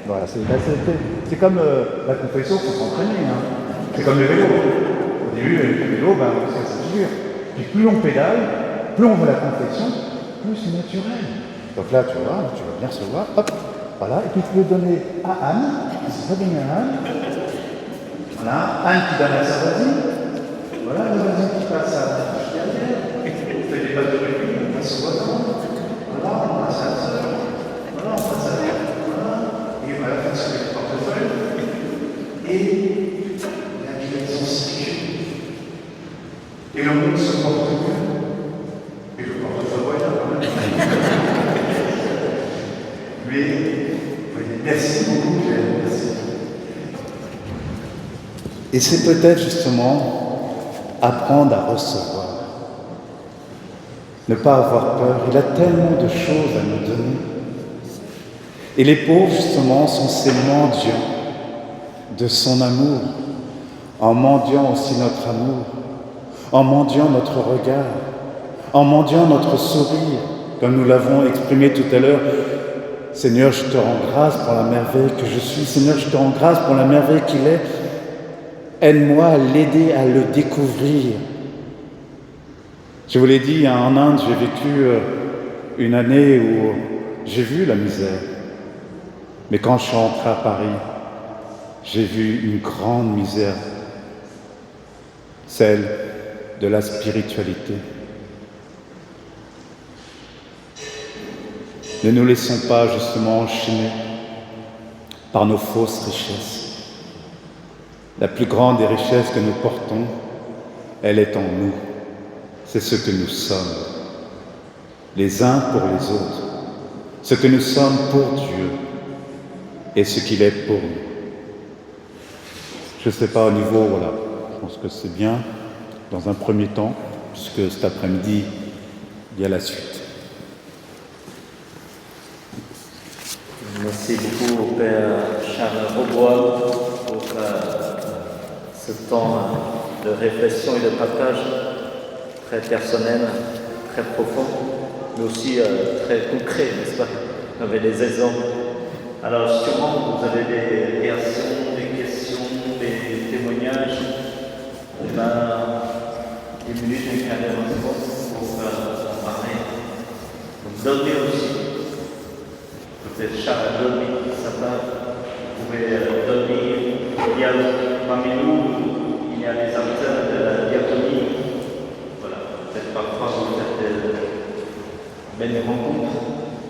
Voilà, c'est comme la confession, il faut s'entraîner. Hein. C'est comme le vélo. Au début, le vélo, c'est dur. Puis plus on pédale, plus on voit la confession, plus c'est naturel. Donc là, tu vas bien recevoir, hop, voilà, et puis tu peux donner à Anne, c'est ça donner à Anne. Voilà, Anne qui donne à sa voisine. Voilà, le voisin qui passe à la bouche derrière. On fait des pattes de rugby, on passe au voisin. Voilà, on passe à la sœur. Voilà, on passe à la voilà. Et à la fin, c'est le portefeuille. Et la direction circule. Et le monde se porte bien. Et le portefeuille, voilà. Mais, merci beaucoup, Claire. Merci. Et c'est peut-être justement apprendre à recevoir. Ne pas avoir peur. Il a tellement de choses à nous donner. Et les pauvres, justement, sont ces mendiants de son amour, en mendiant aussi notre amour, en mendiant notre regard, en mendiant notre sourire, comme nous l'avons exprimé tout à l'heure. Seigneur, je te rends grâce pour la merveille que je suis. Seigneur, je te rends grâce pour la merveille qu'il est. Aide-moi à l'aider à le découvrir. Je vous l'ai dit, en Inde, j'ai vécu une année où j'ai vu la misère. Mais quand je suis rentré à Paris, j'ai vu une grande misère, celle de la spiritualité. Ne nous laissons pas justement enchaîner par nos fausses richesses. La plus grande des richesses que nous portons, elle est en nous. C'est ce que nous sommes, les uns pour les autres, ce que nous sommes pour Dieu et ce qu'il est pour nous. Je ne sais pas au niveau, voilà, je pense que c'est bien dans un premier temps, puisque cet après-midi, il y a la suite. Merci beaucoup au Père Charles Robois pour ce temps de réflexion et de partage très personnel, très profond, mais aussi très concret, n'est-ce pas? Vous avez des exemples. Alors sûrement vous avez des réactions, des questions, des témoignages. On a 10 minutes, un quart d'heure pour en parler. Donc dormez aussi. Peut-être Charles a dormi, ça va. Vous pouvez dormir. Il y a parmi nous, il y a les acteurs de la diaconie. Voilà, peut-être parfois vous faites de belles rencontres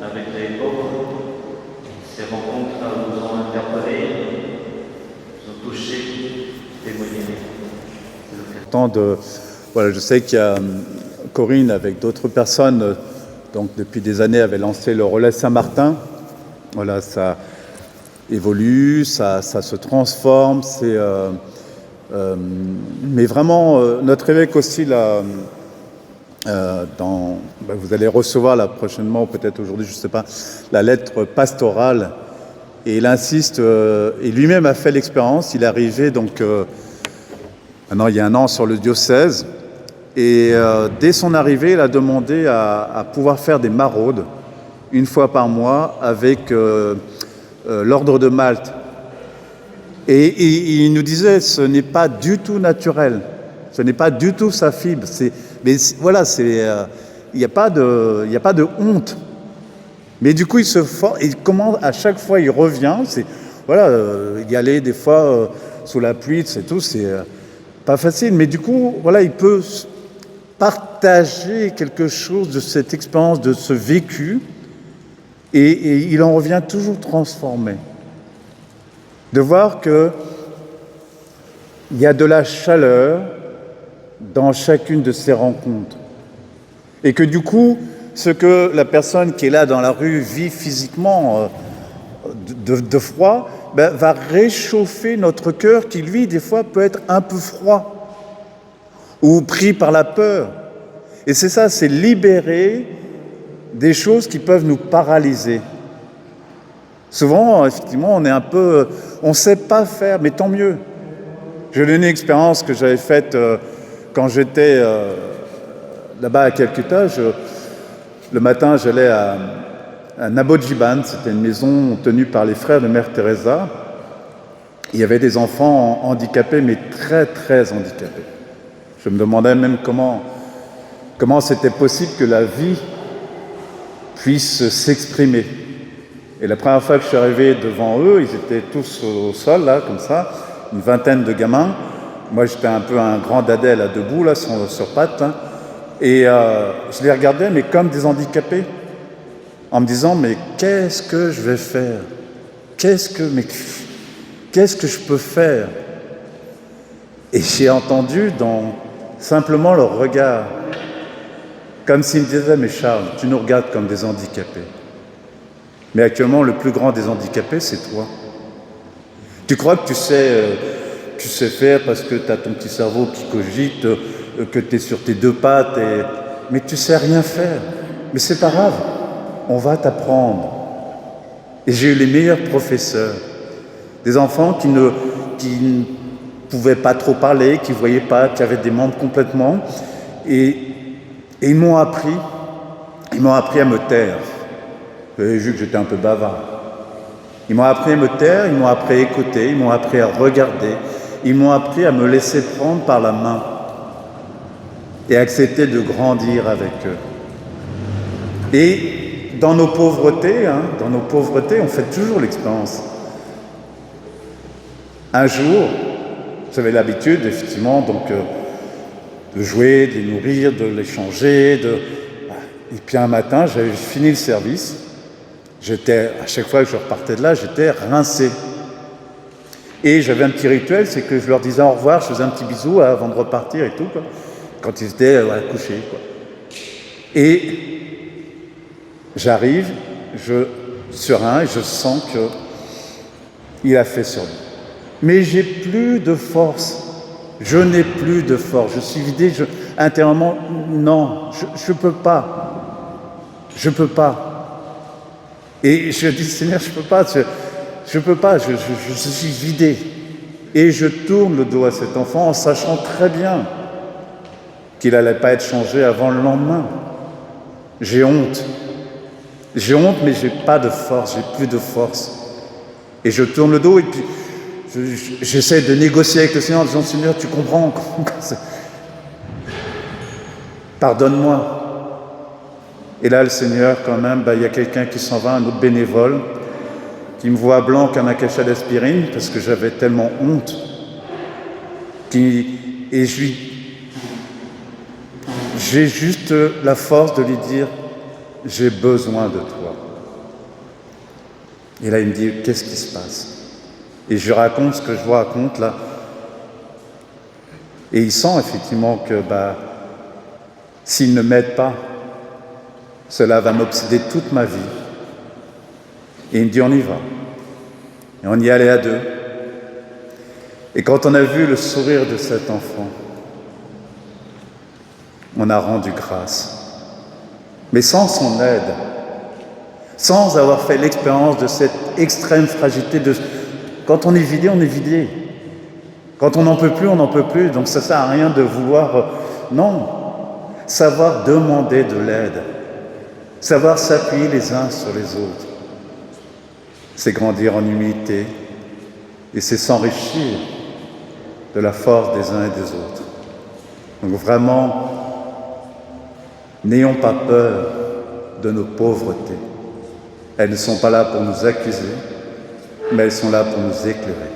avec les pauvres. Ces rencontres vous ont interpellé, vous ont touché, témoigné. Voilà, je sais qu'il y a Corinne avec d'autres personnes, donc depuis des années, avait lancé le relais Saint-Martin. Voilà, ça évolue, ça se transforme. Mais vraiment, notre évêque aussi, là, vous allez recevoir là prochainement, peut-être aujourd'hui, je ne sais pas, la lettre pastorale. Et il insiste, et lui-même a fait l'expérience. Il est arrivé donc maintenant il y a 1 an sur le diocèse. Et dès son arrivée, il a demandé à pouvoir faire des maraudes 1 fois par mois avec l'ordre de Malte. Et il nous disait, ce n'est pas du tout naturel, ce n'est pas du tout sa fibre. Il n'y a pas de honte. Mais du coup, il commence à chaque fois, il revient. Y aller des fois sous la pluie, c'est tout, c'est pas facile. Mais du coup, voilà, il peut partager quelque chose de cette expérience, de ce vécu, et il en revient toujours transformé. De voir qu'il y a de la chaleur dans chacune de ces rencontres. Et que du coup, ce que la personne qui est là dans la rue vit physiquement de froid, va réchauffer notre cœur qui, lui, des fois, peut être un peu froid ou pris par la peur. Et c'est ça, c'est libérer des choses qui peuvent nous paralyser. Souvent, effectivement, on ne sait pas faire, mais tant mieux. J'ai donné une expérience que j'avais faite quand j'étais là-bas à Calcutta. Le matin, j'allais à Nabodjiban. C'était une maison tenue par les frères de Mère Teresa. Il y avait des enfants handicapés, mais très, très handicapés. Je me demandais même comment c'était possible que la vie puisse s'exprimer. Et la première fois que je suis arrivé devant eux, ils étaient tous au sol, là, comme ça, une vingtaine de gamins. Moi, j'étais un peu un grand dadais, là, debout, là, sur pattes. Hein. Et je les regardais, mais comme des handicapés, en me disant, mais qu'est-ce que je vais faire? Qu'est-ce que je peux faire? Et j'ai entendu simplement leur regard, comme s'ils me disaient, mais Charles, tu nous regardes comme des handicapés. Mais actuellement, le plus grand des handicapés, c'est toi. Tu crois que tu sais faire parce que tu as ton petit cerveau qui cogite, que tu es sur tes deux pattes, mais tu sais rien faire. Mais c'est pas grave, on va t'apprendre. Et j'ai eu les meilleurs professeurs, des enfants qui ne pouvaient pas trop parler, qui ne voyaient pas, qui avaient des membres complètement, et ils m'ont appris à me taire. Vous avez vu que j'étais un peu bavard. Ils m'ont appris à me taire, ils m'ont appris à écouter, ils m'ont appris à regarder, ils m'ont appris à me laisser prendre par la main et accepter de grandir avec eux. Et dans nos pauvretés, on fait toujours l'expérience. Un jour, j'avais l'habitude, effectivement, de jouer, de les nourrir, de les changer. Et puis un matin, j'avais fini le service. À chaque fois que je repartais de là, j'étais rincé. Et j'avais un petit rituel, c'est que je leur disais au revoir, je faisais un petit bisou avant de repartir et tout, quoi, quand ils étaient couchés. Quoi. Et j'arrive, serein, et je sens qu'il a fait sur lui. Mais j'ai plus de force. Je n'ai plus de force. Je suis vidé, intérieurement, non, je ne peux pas. Je ne peux pas. Et je dis, Seigneur, je ne peux pas, je suis vidé. Et je tourne le dos à cet enfant en sachant très bien qu'il n'allait pas être changé avant le lendemain. J'ai honte. J'ai honte, mais je n'ai pas de force, j'ai plus de force. Et je tourne le dos et puis j'essaie de négocier avec le Seigneur en disant, Seigneur, tu comprends, pardonne-moi. Et là, le Seigneur, quand même, il y a quelqu'un qui s'en va, un autre bénévole, qui me voit blanc comme un cachet d'aspirine, parce que j'avais tellement honte. Et j'ai juste la force de lui dire, j'ai besoin de toi. Et là, il me dit, qu'est-ce qui se passe? Et je raconte ce que je vous raconte là. Et il sent effectivement que s'il ne m'aide pas, cela va m'obséder toute ma vie. Et il me dit, on y va. Et on y allait à deux. Et quand on a vu le sourire de cet enfant, on a rendu grâce. Mais sans son aide, sans avoir fait l'expérience de cette extrême fragilité quand on est vidé, on est vidé. Quand on n'en peut plus, on n'en peut plus. Donc ça ne sert à rien de vouloir... non. Savoir demander de l'aide. Savoir s'appuyer les uns sur les autres. C'est grandir en humilité. Et c'est s'enrichir de la force des uns et des autres. Donc vraiment, n'ayons pas peur de nos pauvretés. Elles ne sont pas là pour nous accuser, mais elles sont là pour nous éclairer.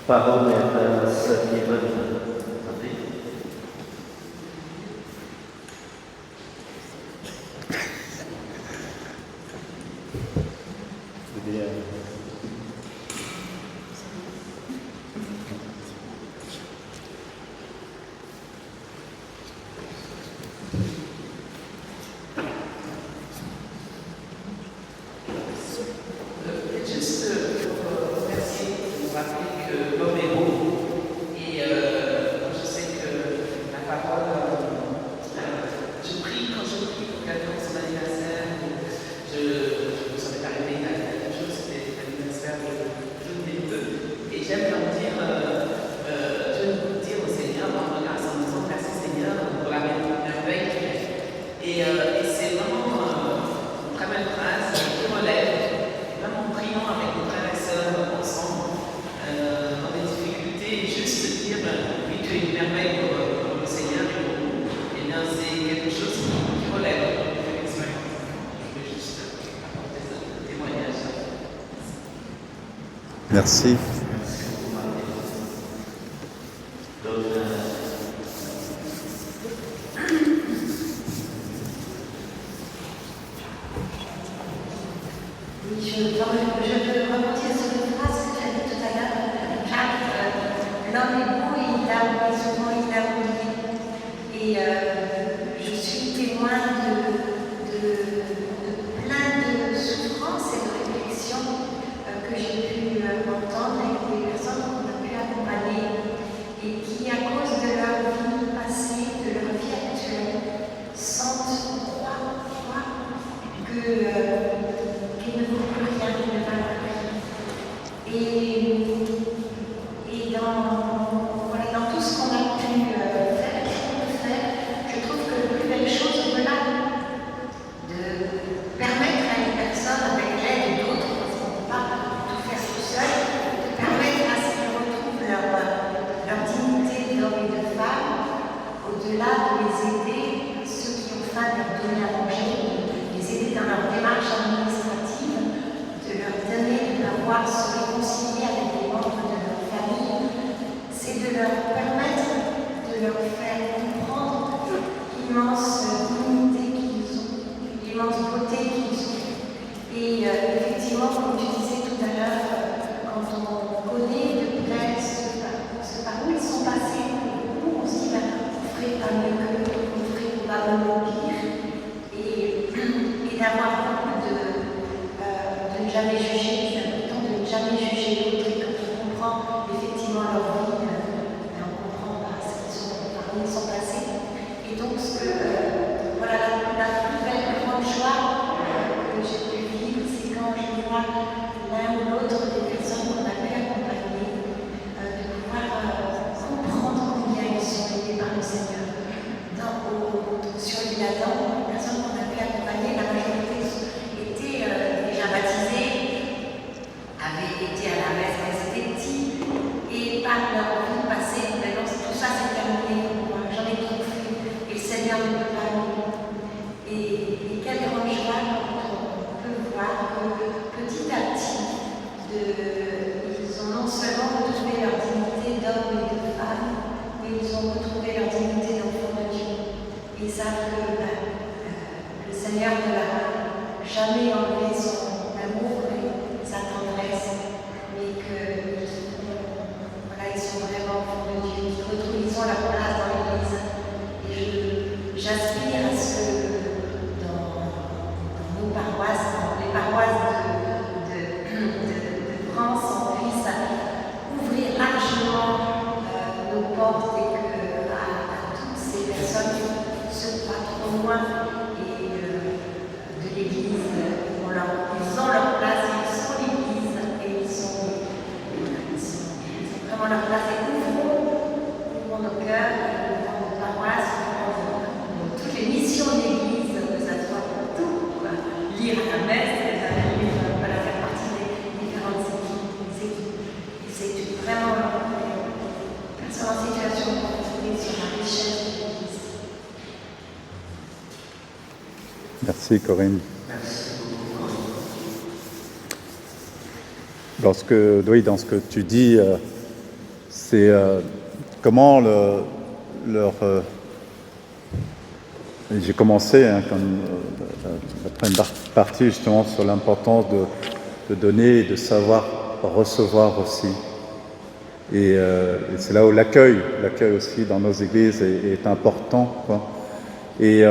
Parole est à ceux qui veulent parler. Juste pour remercier, pour rappeler que l'homme est beau et et juste dire oui, tu es une merveille pour le Seigneur et pour nous. Et bien, c'est quelque chose qui relève de l'expérience. Je vais juste apporter ce témoignage. Merci. Je veux rebondir sur une phrase que tu as dit tout à l'heure, Jacques. L'homme est beau et souvent il a oublié. Et je suis témoin de plein de souffrances et de réflexions que j'ai pu entendre avec des personnes qu'on a pu accompagner et qui, à cause de leur vie passée, de leur vie actuelle, sentent croire qu'il ne vaut plus rien, qu'il ne valent plus rien. Et dans tout ce qu'on a pu faire, je trouve que la plus belle chose, au-delà de permettre à une personne, avec l'aide d'autres, parce qu'on ne peut pas tout faire tout seul, de permettre à ce qu'ils retrouvent leur dignité d'homme et de femme, au-delà de les aider, ceux qui ont faim, de leur donner à manger, les aider dans leur démarche administrative, de leur donner, de pouvoir se réconcilier avec les membres de leur famille, c'est de leur permettre de leur faire comprendre l'immense dignité qu'ils ont, l'immense beauté qu'ils ont. Et effectivement, comme tu disais tout à l'heure, quand on connaît de près ce par où ils sont passés, on se dit, on ferait pas mieux qu'eux, on ferait probablement pire. Et d'avoir beaucoup de ne jamais juger, c'est important de ne jamais juger l'autre, et quand on comprend effectivement leur vie, on comprend par où ils sont passés. Et donc, voilà, la plus belle grande joie que j'ai pu vivre, c'est quand je vois l'un ou l'autre des personnes qu'on a pu accompagner, de pouvoir comprendre combien ils sont aidés par le Seigneur. Sur l'Isle-Adam, les personnes qu'on a pu accompagner, la majorité étaient déjà baptisées, avaient été à la messe quand ils étaient petits, et par leur vie passée, maintenant tout ça c'est terminé pour moi, j'en ai trop fait, et le Seigneur ne peut pas m'aider. Et quelle grande joie quand on peut voir que petit à petit, ils ont non seulement retrouvé leur dignité d'homme et de femme, mais ils ont retrouvé leur dignité d'enfant de Dieu. Ils savent que le Seigneur ne l'a jamais enlevé son amour et sa tendresse, mais qu'ils sont vraiment enfants de Dieu, qu'ils ont leur place dans l'Église. Et j'aspire à ce que dans nos paroisses, dans les paroisses de France, on puisse ouvrir largement nos portes et à toutes ces personnes pas trop loin et de l'Église, ils ont leur place, ils sont l'Église et ils ont vraiment leur place. Et ouvrons nos cœurs, ouvrons nos paroisses, ouvrons toutes les missions de l'Église, que ça soit pour tout, lire à la messe, faire partie des différentes équipes. Et c'est vraiment personne en situation de retrouver sur la richesse de l'Église. Merci Corinne. Dans ce que tu dis, c'est comment j'ai commencé la première partie justement sur l'importance de donner et de savoir recevoir aussi. Et c'est là où l'accueil aussi dans nos églises est important, quoi. Et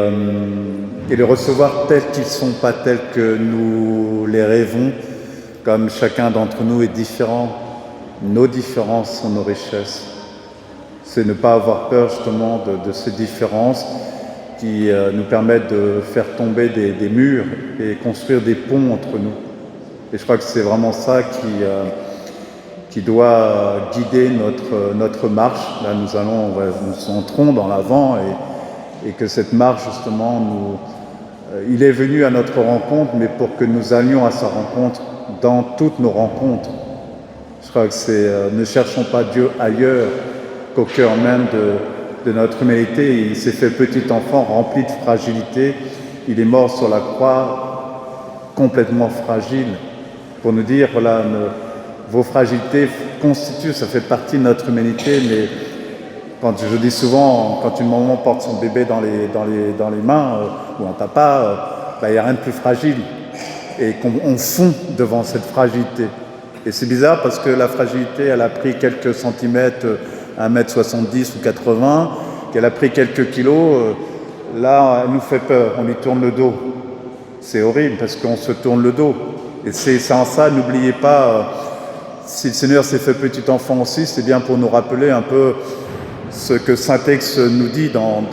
les recevoir tels qu'ils sont, pas tels que nous les rêvons, comme chacun d'entre nous est différent. Nos différences sont nos richesses. C'est ne pas avoir peur justement de ces différences qui nous permettent de faire tomber des murs et construire des ponts entre nous. Et je crois que c'est vraiment ça qui doit guider notre marche. Là, nous entrons dans l'avant et que cette marche, justement, il est venu à notre rencontre, mais pour que nous allions à sa rencontre dans toutes nos rencontres. Je crois que c'est ne cherchons pas Dieu ailleurs qu'au cœur même de notre humanité. Il s'est fait petit enfant rempli de fragilité. Il est mort sur la croix complètement fragile pour nous dire, voilà, vos fragilités constituent, ça fait partie de notre humanité, mais quand je dis souvent, quand une maman porte son bébé dans les mains ou un papa, il n'y a rien de plus fragile et qu'on fond devant cette fragilité. Et c'est bizarre parce que la fragilité, elle a pris quelques centimètres, 1m70 ou 80, qu'elle a pris quelques kilos, là, elle nous fait peur, on lui tourne le dos. C'est horrible parce qu'on se tourne le dos. Et c'est en ça, n'oubliez pas, si le Seigneur s'est fait petit enfant aussi, c'est bien pour nous rappeler un peu ce que Saint-Ex nous dit dans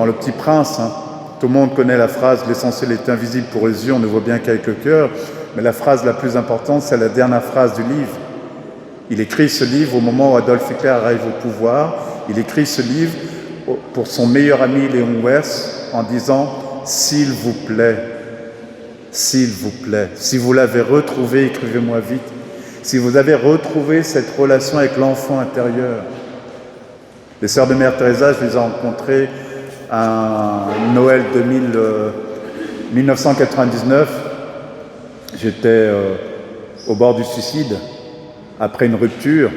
le Petit Prince. Hein. Tout le monde connaît la phrase « L'essentiel est invisible pour les yeux, on ne voit bien qu'avec le cœur ». Mais la phrase la plus importante, c'est la dernière phrase du livre. Il écrit ce livre au moment où Adolf Hitler arrive au pouvoir. Il écrit ce livre pour son meilleur ami Léon Wers en disant « S'il vous plaît, si vous l'avez retrouvé, écrivez-moi vite. Si vous avez retrouvé cette relation avec l'enfant intérieur. » Les sœurs de Mère Teresa, je les ai rencontrées à Noël 1999. J'étais au bord du suicide, après une rupture,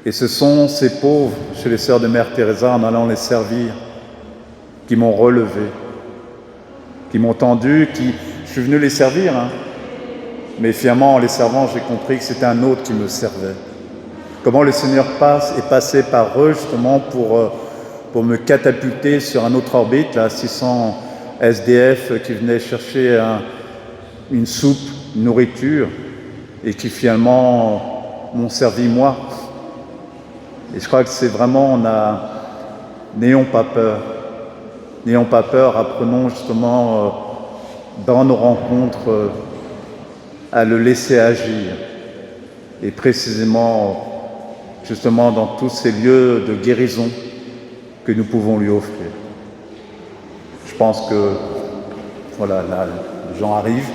et ce sont ces pauvres, chez les sœurs de Mère Teresa, en allant les servir, qui m'ont relevé, qui m'ont tendu, je suis venu les servir, hein. Mais finalement, en les servant, j'ai compris que c'était un autre qui me servait. Comment le Seigneur est passé par eux, justement, pour me catapulter sur un autre orbite, là, 600 SDF qui venaient chercher une soupe, une nourriture, et qui finalement m'ont servi moi. Et je crois que c'est vraiment, n'ayons pas peur, apprenons justement dans nos rencontres à le laisser agir, et précisément justement dans tous ces lieux de guérison que nous pouvons lui offrir. Je pense que voilà, là, les gens arrivent.